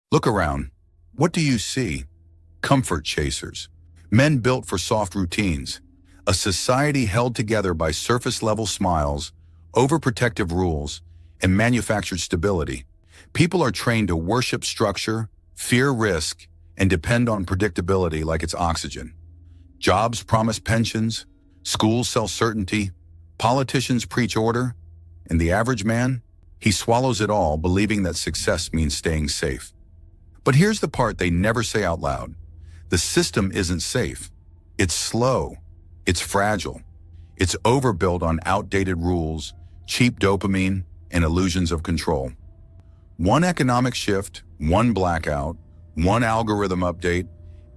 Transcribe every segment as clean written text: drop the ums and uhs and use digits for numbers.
Look around. What do you see? Comfort chasers. Men built for soft routines. A society held together by surface-level smiles, overprotective rules, and manufactured stability. People are trained to worship structure, fear risk, and depend on predictability like it's oxygen. Jobs promise pensions, schools sell certainty, politicians preach order, and the average man, he swallows it all, believing that success means staying safe. But here's the part they never say out loud. The system isn't safe. It's slow. It's fragile. It's overbuilt on outdated rules, cheap dopamine, and illusions of control. One economic shift, one blackout, one algorithm update,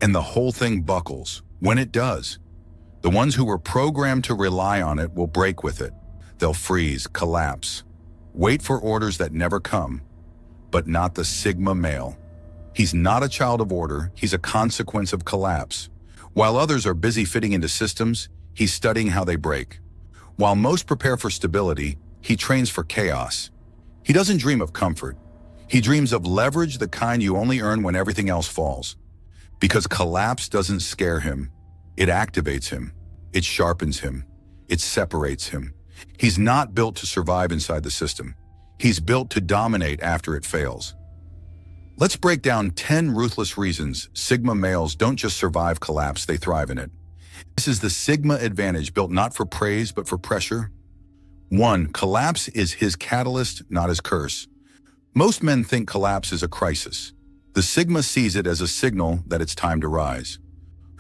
and the whole thing buckles. When it does, the ones who were programmed to rely on it will break with it. They'll freeze, collapse, wait for orders that never come, but not the Sigma male. He's not a child of order, he's a consequence of collapse. While others are busy fitting into systems, he's studying how they break. While most prepare for stability, he trains for chaos. He doesn't dream of comfort. He dreams of leverage, the kind you only earn when everything else falls. Because collapse doesn't scare him. It activates him. It sharpens him. It separates him. He's not built to survive inside the system. He's built to dominate after it fails. Let's break down 10 ruthless reasons Sigma males don't just survive collapse, they thrive in it. This is the Sigma advantage, built not for praise, but for pressure. 1. Collapse is his catalyst, not his curse. Most men think collapse is a crisis. The Sigma sees it as a signal that it's time to rise.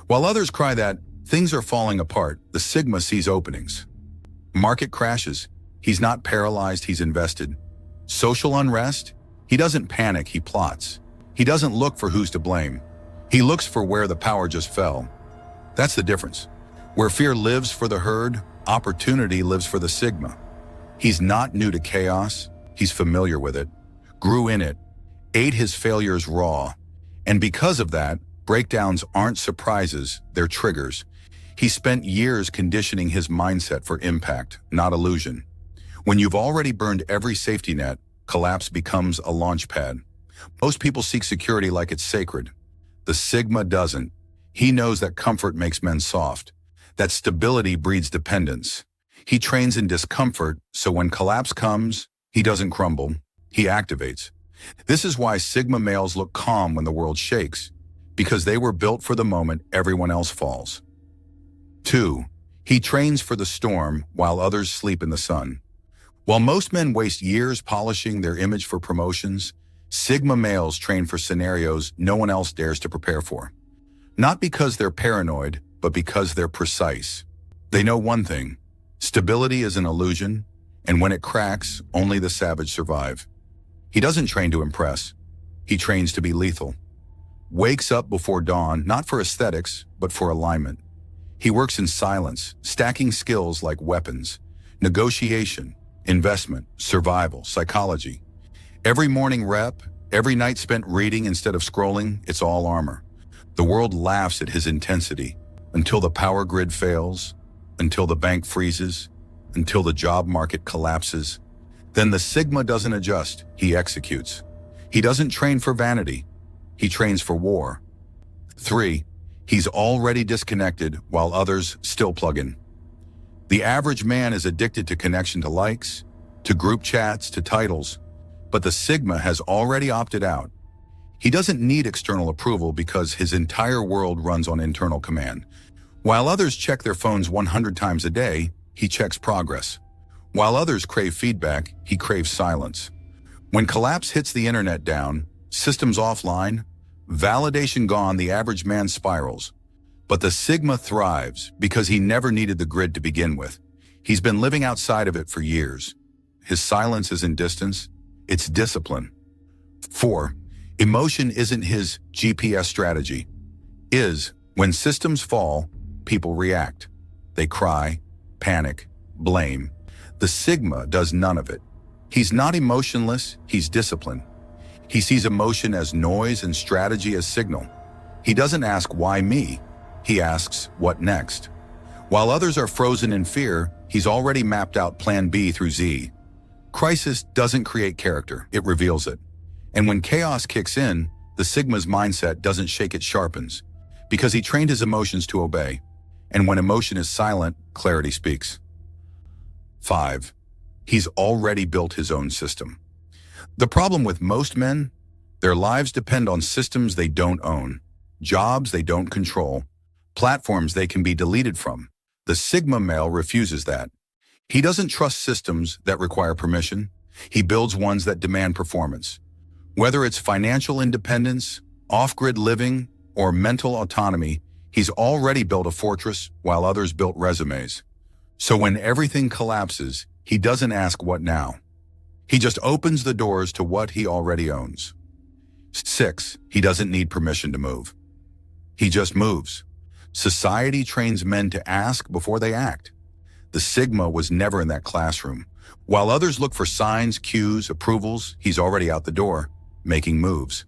While others cry that things are falling apart, the Sigma sees openings. Market crashes. He's not paralyzed, he's invested. Social unrest. He doesn't panic, he plots. He doesn't look for who's to blame. He looks for where the power just fell. That's the difference. Where fear lives for the herd, opportunity lives for the Sigma. He's not new to chaos. He's familiar with it, grew in it, ate his failures raw. And because of that, breakdowns aren't surprises, they're triggers. He spent years conditioning his mindset for impact, not illusion. When you've already burned every safety net, collapse becomes a launch pad. Most people seek security like it's sacred. The Sigma doesn't. He knows that comfort makes men soft, that stability breeds dependence. He trains in discomfort, so when collapse comes, he doesn't crumble, he activates. This is why Sigma males look calm when the world shakes, because they were built for the moment everyone else falls. 2. He trains for the storm while others sleep in the sun. While most men waste years polishing their image for promotions, Sigma males train for scenarios no one else dares to prepare for. Not because they're paranoid, but because they're precise. They know one thing: stability is an illusion, and when it cracks, only the savage survive. He doesn't train to impress. He trains to be lethal. Wakes up before dawn, not for aesthetics, but for alignment. He works in silence, stacking skills like weapons, negotiation, investment, survival, psychology. Every morning rep, every night spent reading instead of scrolling, it's all armor. The world laughs at his intensity until the power grid fails, until the bank freezes, until the job market collapses. Then the Sigma doesn't adjust, he executes. He doesn't train for vanity, he trains for war. 3. He's already disconnected while others still plug in. The average man is addicted to connection to likes, to group chats, to titles, but the Sigma has already opted out. He doesn't need external approval because his entire world runs on internal command. While others check their phones 100 times a day, he checks progress. While others crave feedback, he craves silence. When collapse hits the internet down, systems offline, validation gone, the average man spirals. But the Sigma thrives because he never needed the grid to begin with. He's been living outside of it for years. His silence isn't distance, it's discipline. 4. Emotion isn't his GPS strategy. When systems fall, people react. They cry, panic, blame. The Sigma does none of it. He's not emotionless, he's disciplined. He sees emotion as noise and strategy as signal. He doesn't ask, why me? He asks, what next? While others are frozen in fear, he's already mapped out plan B through Z. Crisis doesn't create character, it reveals it. And when chaos kicks in, the Sigma's mindset doesn't shake, it sharpens, because he trained his emotions to obey. And when emotion is silent, clarity speaks. 5. He's already built his own system. The problem with most men, their lives depend on systems they don't own, jobs they don't control, platforms they can be deleted from. The Sigma male refuses that. He doesn't trust systems that require permission. He builds ones that demand performance. Whether it's financial independence, off-grid living, or mental autonomy, he's already built a fortress while others built resumes. So when everything collapses, he doesn't ask what now. He just opens the doors to what he already owns. 6. He doesn't need permission to move. He just moves. Society trains men to ask before they act. The Sigma was never in that classroom. While others look for signs, cues, approvals, he's already out the door, making moves.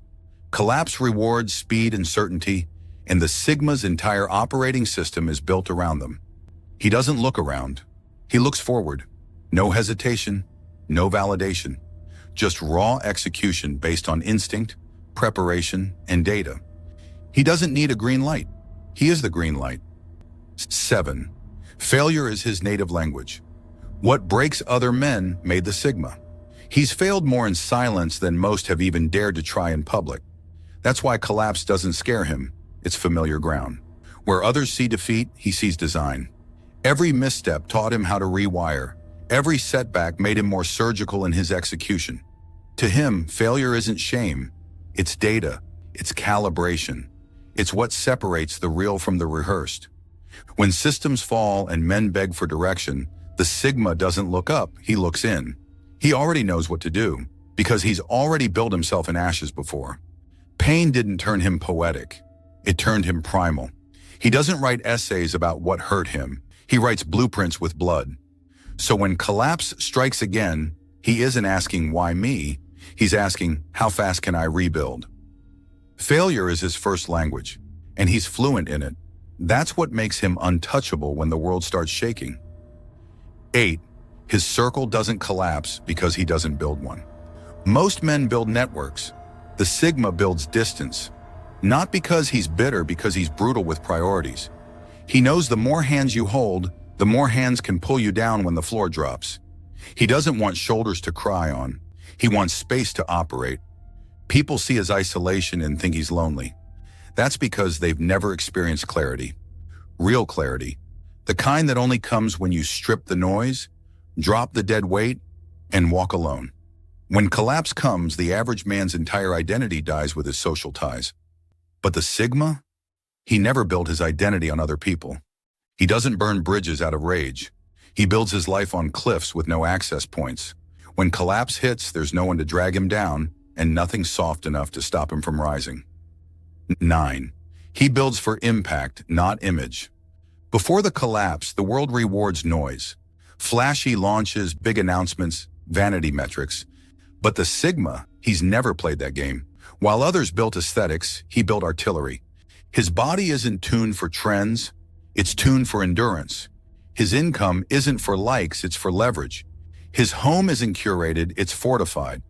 Collapse rewards speed and certainty, and the Sigma's entire operating system is built around them. He doesn't look around. He looks forward. No hesitation, no validation. Just raw execution based on instinct, preparation, and data. He doesn't need a green light. He is the green light. 7. Failure is his native language. What breaks other men made the Sigma. He's failed more in silence than most have even dared to try in public. That's why collapse doesn't scare him. It's familiar ground. Where others see defeat, he sees design. Every misstep taught him how to rewire. Every setback made him more surgical in his execution. To him, failure isn't shame. It's data. It's calibration. It's what separates the real from the rehearsed. When systems fall and men beg for direction, the Sigma doesn't look up, he looks in. He already knows what to do, because he's already built himself in ashes before. Pain didn't turn him poetic. It turned him primal. He doesn't write essays about what hurt him. He writes blueprints with blood. So when collapse strikes again, he isn't asking, why me? He's asking, how fast can I rebuild? Failure is his first language, and he's fluent in it. That's what makes him untouchable when the world starts shaking. 8. His circle doesn't collapse because he doesn't build one. Most men build networks. The Sigma builds distance. Not because he's bitter, because he's brutal with priorities. He knows the more hands you hold, the more hands can pull you down when the floor drops. He doesn't want shoulders to cry on. He wants space to operate. People see his isolation and think he's lonely. That's because they've never experienced clarity. Real clarity. The kind that only comes when you strip the noise, drop the dead weight, and walk alone. When collapse comes, the average man's entire identity dies with his social ties. But the Sigma? He never built his identity on other people. He doesn't burn bridges out of rage. He builds his life on cliffs with no access points. When collapse hits, there's no one to drag him down, and nothing soft enough to stop him from rising. 9. He builds for impact, not image. Before the collapse, the world rewards noise. Flashy launches, big announcements, vanity metrics. But the Sigma, he's never played that game. While others built aesthetics, he built artillery. His body isn't tuned for trends, it's tuned for endurance. His income isn't for likes, it's for leverage. His home isn't curated, it's fortified.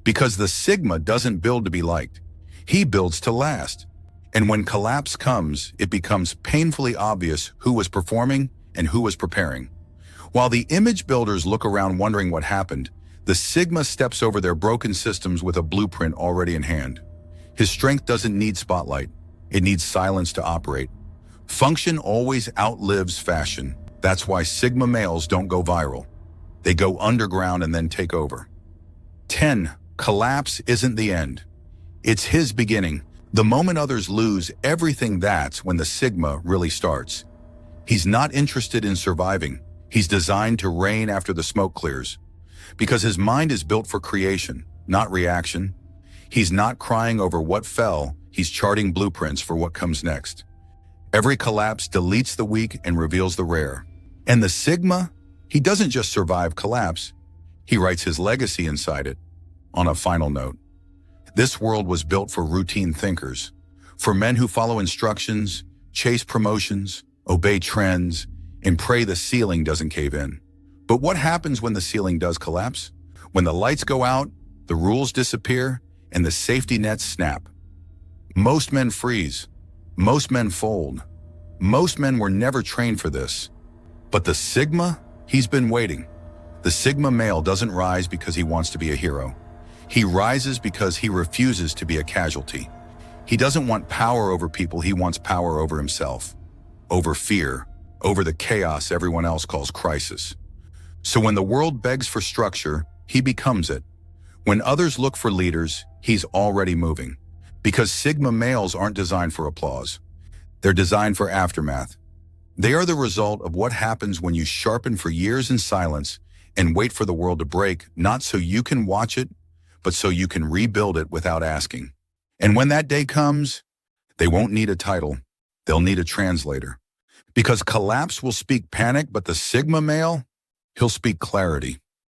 Because the Sigma doesn't build to be liked. He builds to last. And when collapse comes, it becomes painfully obvious who was performing and who was preparing. While the image builders look around wondering what happened, the Sigma steps over their broken systems with a blueprint already in hand. His strength doesn't need spotlight. It needs silence to operate. Function always outlives fashion. That's why Sigma males don't go viral. They go underground and then take over. 10. Collapse isn't the end. It's his beginning. The moment others lose everything, that's when the Sigma really starts. He's not interested in surviving. He's designed to reign after the smoke clears. Because his mind is built for creation, not reaction. He's not crying over what fell, he's charting blueprints for what comes next. Every collapse deletes the weak and reveals the rare. And the Sigma, he doesn't just survive collapse, he writes his legacy inside it. On a final note, this world was built for routine thinkers, for men who follow instructions, chase promotions, obey trends, and pray the ceiling doesn't cave in. But what happens when the ceiling does collapse? When the lights go out, the rules disappear, and the safety nets snap. Most men freeze. Most men fold. Most men were never trained for this. But the Sigma, he's been waiting. The Sigma male doesn't rise because he wants to be a hero. He rises because he refuses to be a casualty. He doesn't want power over people, he wants power over himself. Over fear, over the chaos everyone else calls crisis. So when the world begs for structure, he becomes it. When others look for leaders, he's already moving. Because Sigma males aren't designed for applause. They're designed for aftermath. They are the result of what happens when you sharpen for years in silence and wait for the world to break, not so you can watch it, but so you can rebuild it without asking. And when that day comes, they won't need a title. They'll need a translator. Because collapse will speak panic, but the Sigma male, he'll speak clarity.